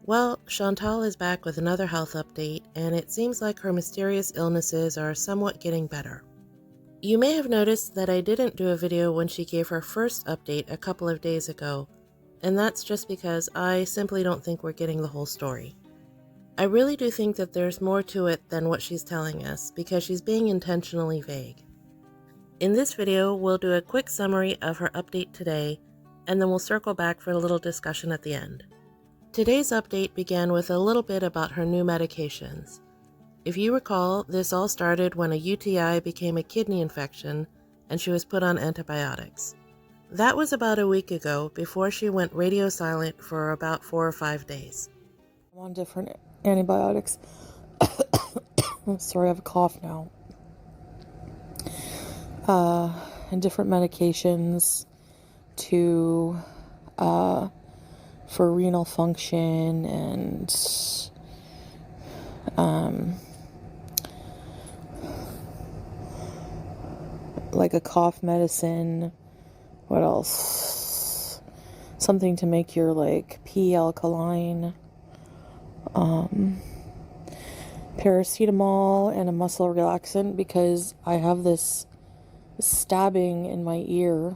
Well, Chantal is back with another health update, and it seems like her mysterious illnesses are somewhat getting better. You may have noticed that I didn't do a video when she gave her first update a couple of days ago, and that's just because I simply don't think we're getting the whole story. I really do think that there's more to it than what she's telling us, because she's being intentionally vague. In this video, we'll do a quick summary of her update today, and then we'll circle back for a little discussion at the end. Today's update began with a little bit about her new medications. If you recall, this all started when a UTI became a kidney infection and she was put on antibiotics. That was about a week ago, before she went radio silent for about 4 or 5 days. I'm on different antibiotics. I'm sorry, I have a cough now. And different medications to for renal function and like a cough medicine. What else? Something to make your pee alkaline. Paracetamol and a muscle relaxant because I have this stabbing in my ear,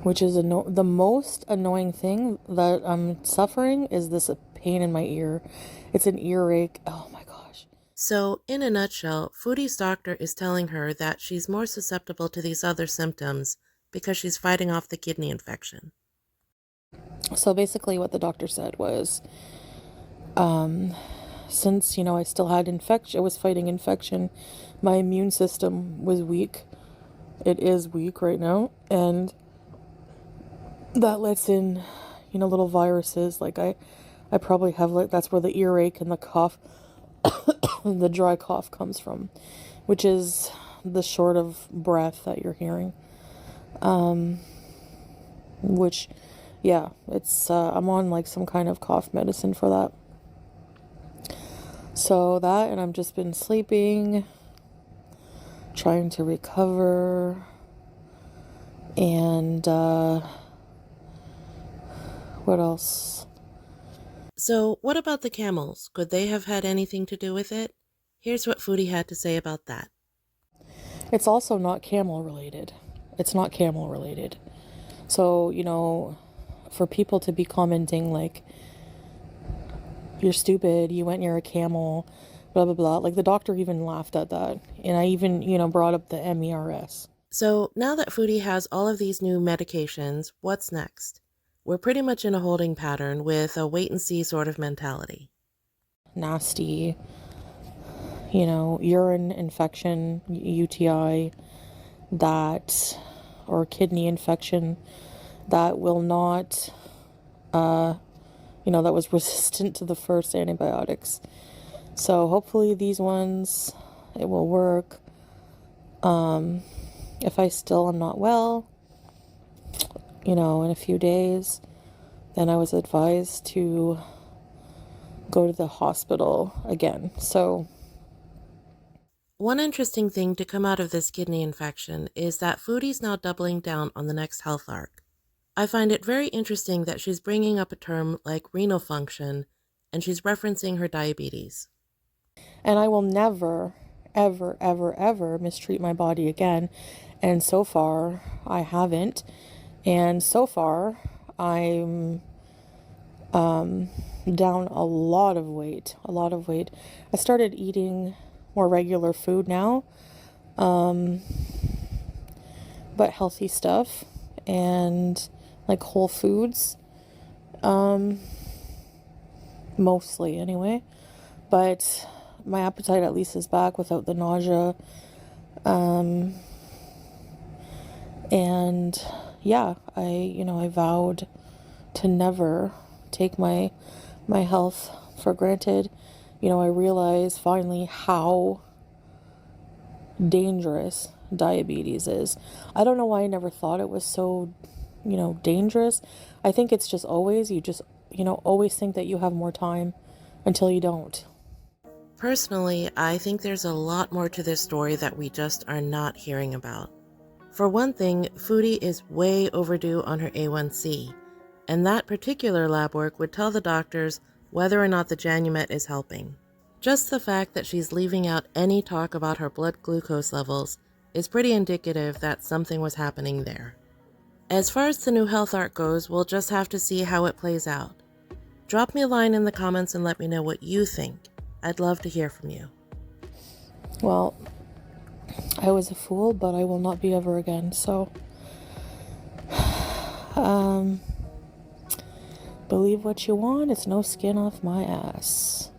which is the most annoying thing that I'm suffering is this pain in my ear. It's an earache. Oh my gosh. So, in a nutshell, Foodie's doctor is telling her that she's more susceptible to these other symptoms because she's fighting off the kidney infection. So basically what the doctor said was, since, I still had infection, I was fighting infection, my immune system was weak. It is weak right now, and that lets in, little viruses. I probably have, that's where the earache and the cough, the dry cough comes from, which is the short of breath that you're hearing. Which, yeah, it's, I'm on some kind of cough medicine for that. So that, and I've just been sleeping, trying to recover, and, what else? So, what about the camels? Could they have had anything to do with it? Here's what Foodie had to say about that. It's also not camel related. It's not camel related. So, for people to be commenting you're stupid, you went near a camel, blah, blah, blah. The doctor even laughed at that. And I even, brought up the MERS. So, now that Foodie has all of these new medications, what's next? We're pretty much in a holding pattern with a wait-and-see sort of mentality. Nasty, urine infection, UTI, or kidney infection, that will not, that was resistant to the first antibiotics. So hopefully these ones, it will work. If I still am not well, in a few days, then I was advised to go to the hospital again. So one interesting thing to come out of this kidney infection is that Foodie's now doubling down on the next health arc. I find it very interesting that she's bringing up a term like renal function, and she's referencing her diabetes. And I will never, ever, ever, ever mistreat my body again. And so far, I haven't. And so far, I'm down a lot of weight. I started eating more regular food now, but healthy stuff and whole foods, mostly anyway. But my appetite at least is back without the nausea. And yeah, I vowed to never take my health for granted. I realize finally how dangerous diabetes is. I don't know why I never thought it was so, dangerous. I think it's just always, you just, always think that you have more time until you don't. Personally, I think there's a lot more to this story that we just are not hearing about. For one thing, Foodie is way overdue on her A1C. and that particular lab work would tell the doctors whether or not the Janumet is helping. Just the fact that she's leaving out any talk about her blood glucose levels is pretty indicative that something was happening there. As far as the new health arc goes, we'll just have to see how it plays out. Drop me a line in the comments and let me know what you think. I'd love to hear from you. Well, I was a fool, but I will not be ever again, so believe what you want, it's no skin off my ass.